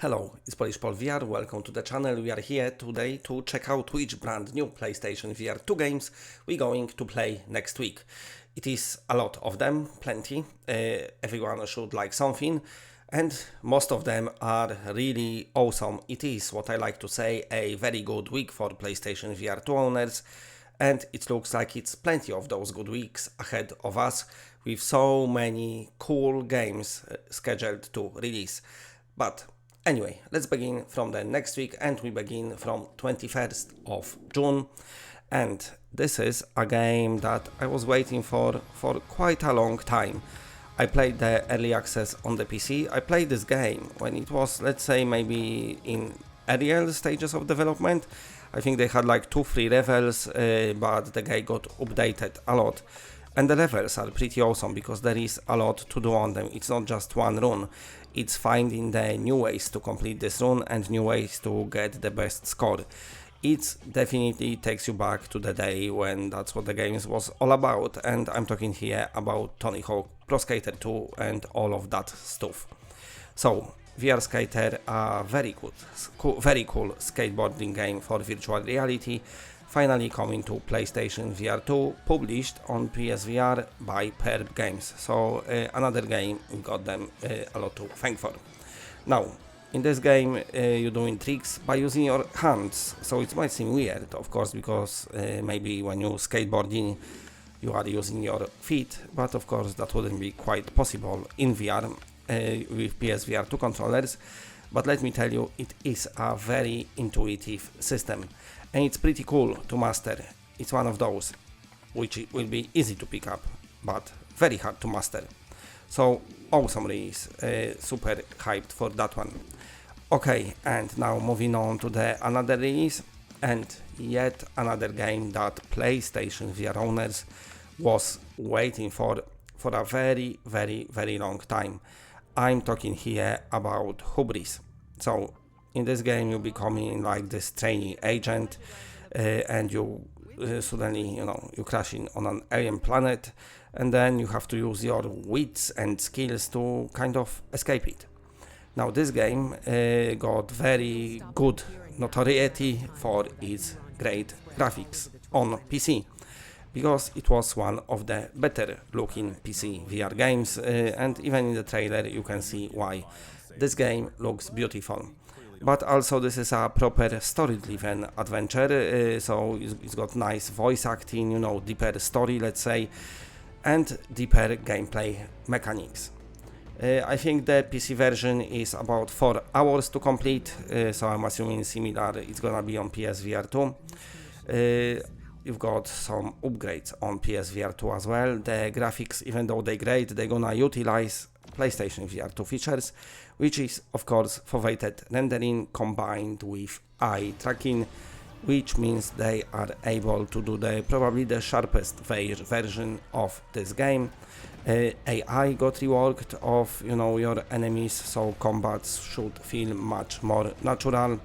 Hello, it's Polish Paul VR, welcome to the channel. We are here today to check out which brand new PlayStation VR2 games we're going to play next week. It is a lot of them, plenty, everyone should like something, and most of them are really awesome. It is, what I like to say, a very good week for PlayStation VR2 owners, and it looks like it's plenty of those good weeks ahead of us, with so many cool games scheduled to release. But anyway, let's begin from the next week, and we begin from 21st of June. And this is a game that I was waiting for quite a long time. I played the early access on the PC. I played this game when it was, let's say, maybe in earlier stages of development. I think they had like 2-3 levels, but the game got updated a lot. And the levels are pretty awesome because there is a lot to do on them. It's not just one run. It's finding the new ways to complete this run and new ways to get the best score. It definitely takes you back to the day when that's what the game was all about, and I'm talking here about Tony Hawk Pro Skater 2 and all of that stuff. So, VR Skater, a very cool skateboarding game for virtual reality, finally coming to PlayStation VR2, published on PSVR by Perp Games. So another game, we got them a lot to thank for. Now, in this game, you're doing tricks by using your hands. So it might seem weird, of course, because maybe when you're skateboarding, you are using your feet, but of course that wouldn't be quite possible in VR with PSVR2 controllers. But let me tell you, it is a very intuitive system. And it's pretty cool to master. It's one of those which will be easy to pick up, but very hard to master. So awesome release, super hyped for that one. Okay, and now moving on to the another release, and yet another game that PlayStation VR owners was waiting for a very long time. I'm talking here about Hubris. So in this game, you're becoming like this trainee agent, and you suddenly, you're crashing on an alien planet, and then you have to use your wits and skills to kind of escape it. Now, this game got very good notoriety for its great graphics on PC, because it was one of the better looking PC VR games, and even in the trailer you can see why. This game looks beautiful. But also this is a proper story-driven adventure, so it's got nice voice acting, deeper story, let's say, and deeper gameplay mechanics. I think the PC version is about 4 hours to complete, so I'm assuming similar, it's gonna be on PSVR2. You've got some upgrades on PSVR2 as well. The graphics, even though they're great, they're gonna utilize PlayStation VR2 features, which is of course foveated rendering combined with eye tracking, which means they are able to do probably the sharpest version of this game. AI got reworked of your enemies, so combats should feel much more natural.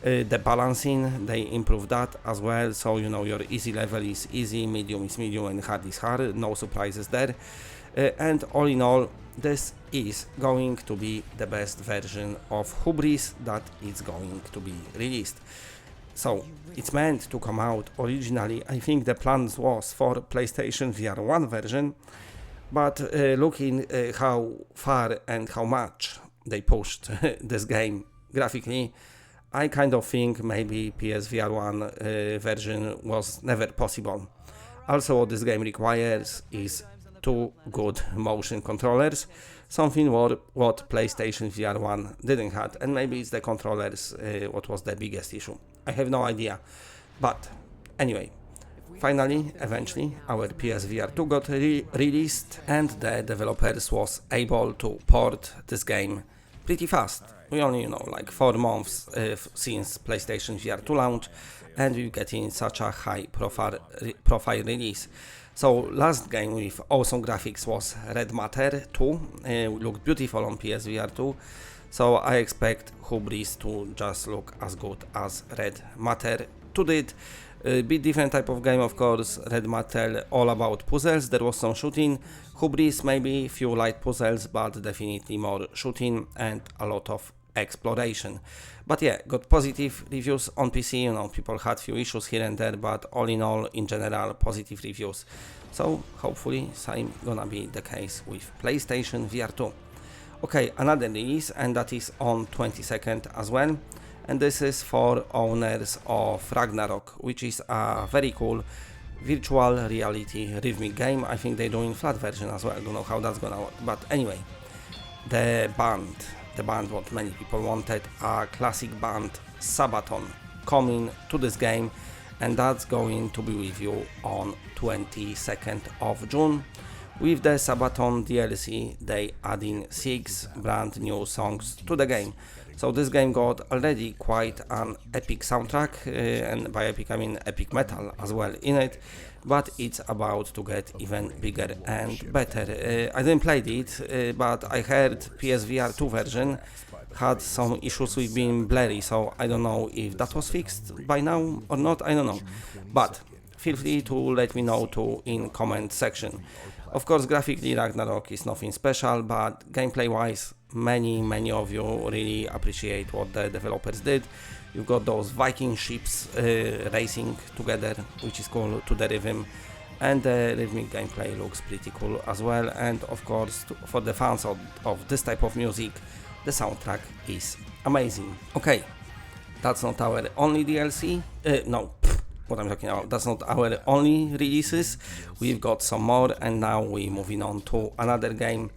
The balancing, they improved that as well, so your easy level is easy, medium is medium, and hard is hard, no surprises there. And all in all, this is going to be the best version of Hubris that is going to be released. So it's meant to come out originally, I think the plans was for PlayStation VR1 version, but looking how far and how much they pushed this game graphically, I kind of think maybe PSVR1 version was never possible. Also, what this game requires is 2 good motion controllers, something what PlayStation VR1 didn't have, and maybe it's the controllers what was the biggest issue. I have no idea, but anyway, finally, eventually, our PSVR2 got released, and the developers was able to port this game pretty fast. We only, like 4 months since PlayStation VR2 launch, and we're getting such a high profile release. So last game with awesome graphics was Red Matter 2, looked beautiful on PSVR2, so I expect Hubris to just look as good as Red Matter 2 did. A bit different type of game, of course. Red Matter all about puzzles, there was some shooting. Hubris maybe few light puzzles, but definitely more shooting and a lot of exploration. But yeah, got positive reviews on PC, you know, people had few issues here and there, but all in all, in general, positive reviews. So hopefully same gonna be the case with PlayStation VR2. Okay, another release, and that is on 22nd as well, and this is for owners of Ragnarok, which is a very cool virtual reality rhythmic game. I think they're doing flat version as well, I don't know how that's gonna work, but anyway, the band what many people wanted, a classic band Sabaton, coming to this game, and that's going to be with you on 22nd of June. With the Sabaton DLC, they adding 6 brand new songs to the game. So this game got already quite an epic soundtrack, and by epic I mean epic metal as well in it, but it's about to get even bigger and better. I didn't play it, but I heard PSVR2 version had some issues with being blurry, so I don't know if that was fixed by now or not, I don't know. But feel free to let me know too in comment section. Of course, graphically Ragnarok is nothing special, but gameplay wise, many of you really appreciate what the developers did. You've got those Viking ships racing together, which is cool, to the rhythm, and the rhythmic gameplay looks pretty cool as well. And of course, for the fans of this type of music, the soundtrack is amazing. Okay, that's not our only DLC, no, what I'm talking about, that's not our only releases, we've got some more, and now we're moving on to another game,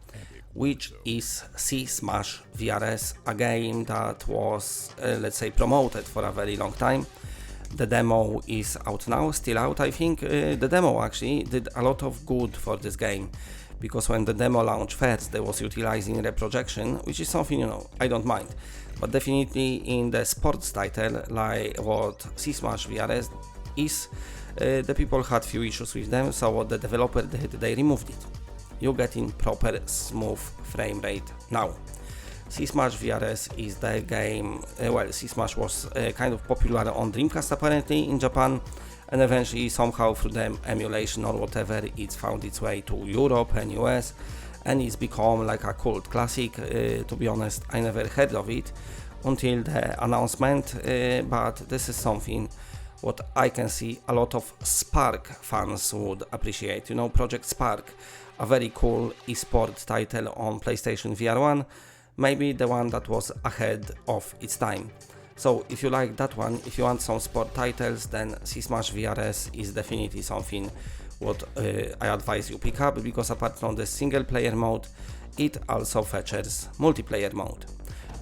which is Smash VRS, a game that was, let's say, promoted for a very long time. The demo is out now, still out I think. The demo actually did a lot of good for this game, because when the demo launched first, they was utilizing reprojection, which is something, you know, I don't mind. But definitely in the sports title, like what Smash VRS is, the people had few issues with them, so what the developer did, they removed it. You're getting proper smooth frame rate now. Smash VRS is the game, well, Smash was kind of popular on Dreamcast apparently in Japan, and eventually somehow through the emulation or whatever, it's found its way to Europe and US, and it's become like a cult classic. To be honest, I never heard of it until the announcement, but this is something what I can see a lot of Spark fans would appreciate. You know, Project Spark, a very cool esport title on PlayStation VR1, maybe the one that was ahead of its time. So if you like that one, if you want some sport titles, then Smash VRS is definitely something what I advise you pick up, because apart from the single player mode, it also features multiplayer mode.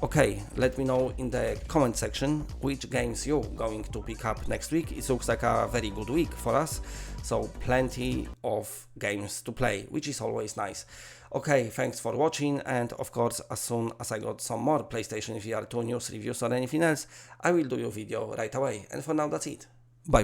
Okay, let me know in the comment section which games you're going to pick up next week. It looks like a very good week for us, so plenty of games to play, which is always nice. Okay, thanks for watching, and of course, as soon as I got some more PlayStation VR2 news, reviews or anything else, I will do your video right away. And for now, that's it. Bye.